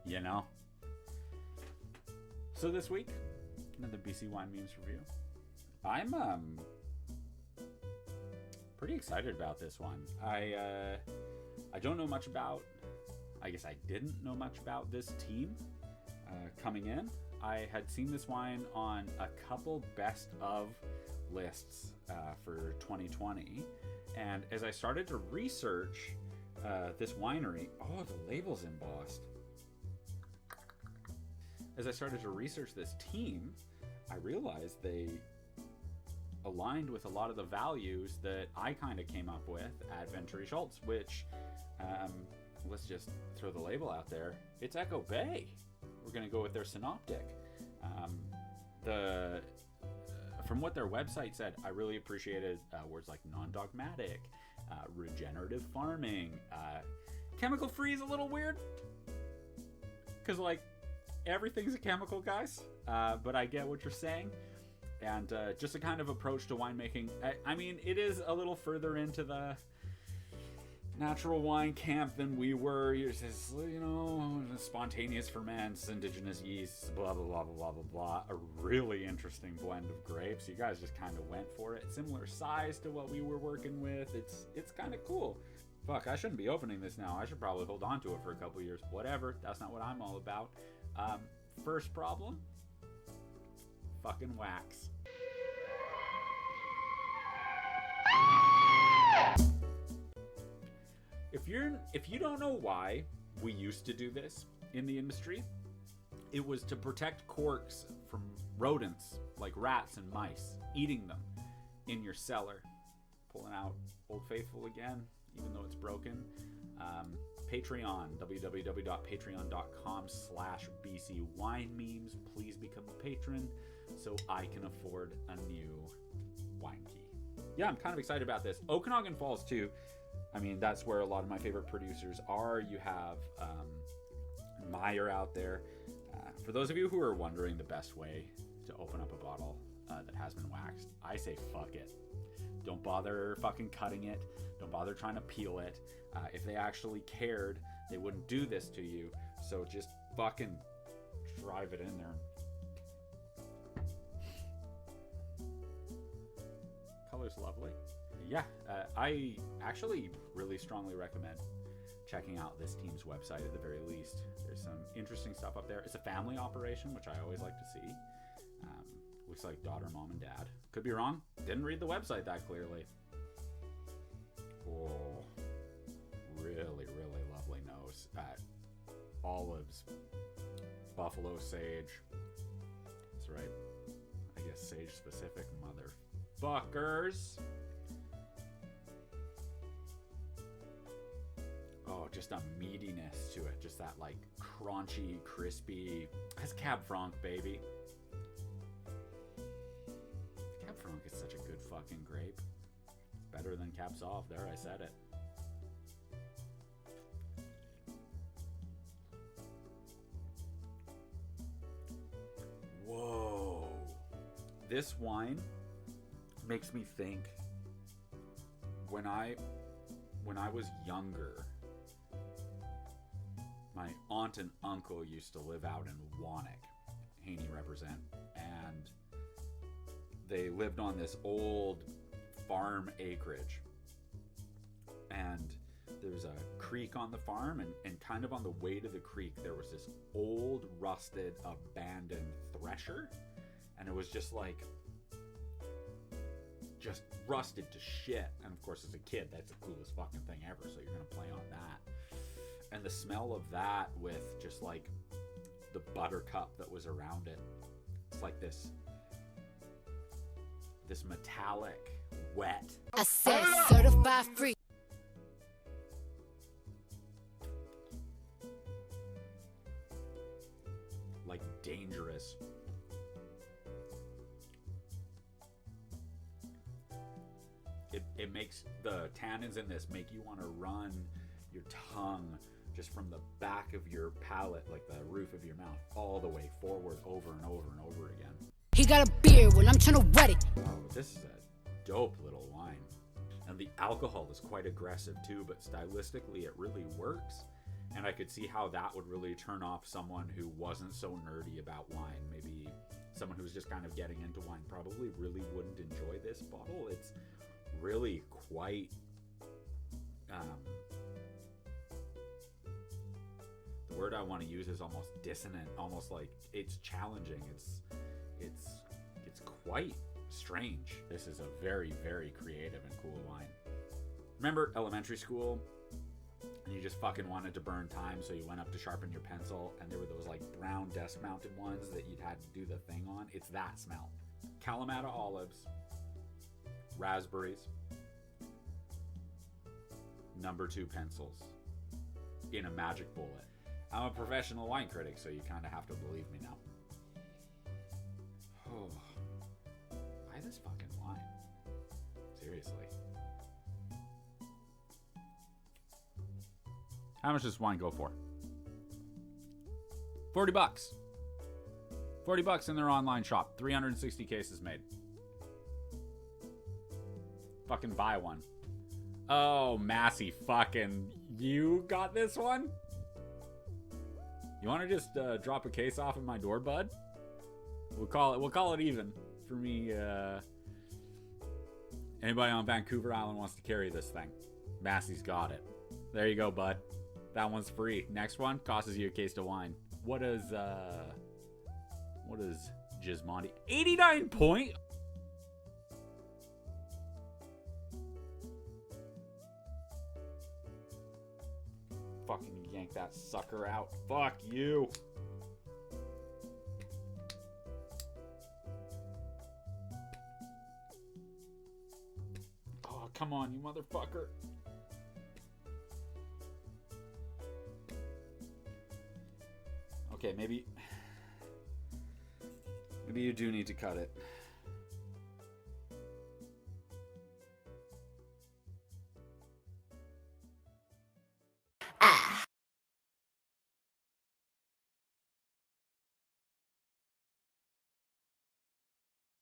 you know. So this week, another BC Wine Memes review. I'm pretty excited about this one. I don't know much about, I guess I didn't know much about this team coming in. I had seen this wine on a couple best of lists for 2020, and as I started to research this winery, oh, the label's embossed. As I started to research this team, I realized they aligned with a lot of the values that I kind of came up with at Venturi Schultz, which, let's just throw the label out there. It's Echo Bay. We're going to go with their synoptic. From what their website said, I really appreciated words like non-dogmatic, regenerative farming. Chemical free is a little weird, because like everything's a chemical, guys. But I get what you're saying. And just a kind of approach to winemaking. I mean, it is a little further into the natural wine camp than we were. You're just, you know, spontaneous ferments, indigenous yeasts, blah, blah, blah, blah, blah, blah. A really interesting blend of grapes. You guys just kind of went for it. Similar size to what we were working with. It's kind of cool. Fuck, I shouldn't be opening this now. I should probably hold on to it for a couple years. Whatever. That's not what I'm all about. First problem. Fucking wax. If you don't know why we used to do this in the industry, it was to protect corks from rodents like rats and mice eating them in your cellar. Pulling out Old Faithful again, even though it's broken. Patreon, www.patreon.com/BCWineMemes. Please become a patron so I can afford a new wine key. Yeah, I'm kind of excited about this. Okanagan Falls too. I mean, that's where a lot of my favorite producers are. You have Meyer out there. For those of you who are wondering the best way to open up a bottle that has been waxed, I say fuck it. Don't bother fucking cutting it. Don't bother trying to peel it. If they actually cared, they wouldn't do this to you. So just fucking drive it in there. Color's lovely. Yeah, I actually really strongly recommend checking out this team's website at the very least. There's some interesting stuff up there. It's a family operation, which I always like to see. Looks like daughter, mom, and dad. Could be wrong. Didn't read the website that clearly. Oh, really, really lovely nose. Olives, buffalo sage. That's right. I guess sage specific, motherfuckers. Oh, just a meatiness to it. Just that like crunchy, crispy. That's Cab Franc, baby. Cab Franc is such a good fucking grape. Better than Cab Sauv. There, I said it. Whoa. This wine makes me think when I was younger, my aunt and uncle used to live out in Wannock, Haney represent, and they lived on this old farm acreage. And there was a creek on the farm, and kind of on the way to the creek, there was this old, rusted, abandoned thresher. And it was just like, just rusted to shit. And of course, as a kid, that's the coolest fucking thing ever. So you're going to play on that. And the smell of that with just like the buttercup that was around it. It's like this metallic, wet. I said certified free. Like dangerous. It makes the tannins in this make you want to run your tongue just from the back of your palate, like the roof of your mouth, all the way forward over and over and over again. He got a beard when I'm trying to wet it. Oh, this is a dope little wine. And the alcohol is quite aggressive too, but stylistically it really works. And I could see how that would really turn off someone who wasn't so nerdy about wine. Maybe someone who's just kind of getting into wine probably really wouldn't enjoy this bottle. It's really quite the word I want to use is almost dissonant, almost like it's challenging. It's quite strange. This is a very, very creative and cool wine. Remember elementary school? And you just fucking wanted to burn time, so you went up to sharpen your pencil, and there were those like brown desk-mounted ones that you'd had to do the thing on. It's that smell. Kalamata olives, raspberries, number 2 pencils in a magic bullet. I'm a professional wine critic, so you kind of have to believe me now. Oh, buy this fucking wine. Seriously. How much does this wine go for? $40. $40 in their online shop. 360 cases made. Fucking buy one. Oh, Massey, fucking you got this one? You want to just drop a case off at my door, bud? We'll call it even for me. Anybody on Vancouver Island wants to carry this thing, Massey's got it. There you go, bud. That one's free. Next one costs you a case of wine. What is Gismondi? 89 point. Fucking yank that sucker out. Fuck you. Oh, come on, you motherfucker. Okay, maybe you do need to cut it.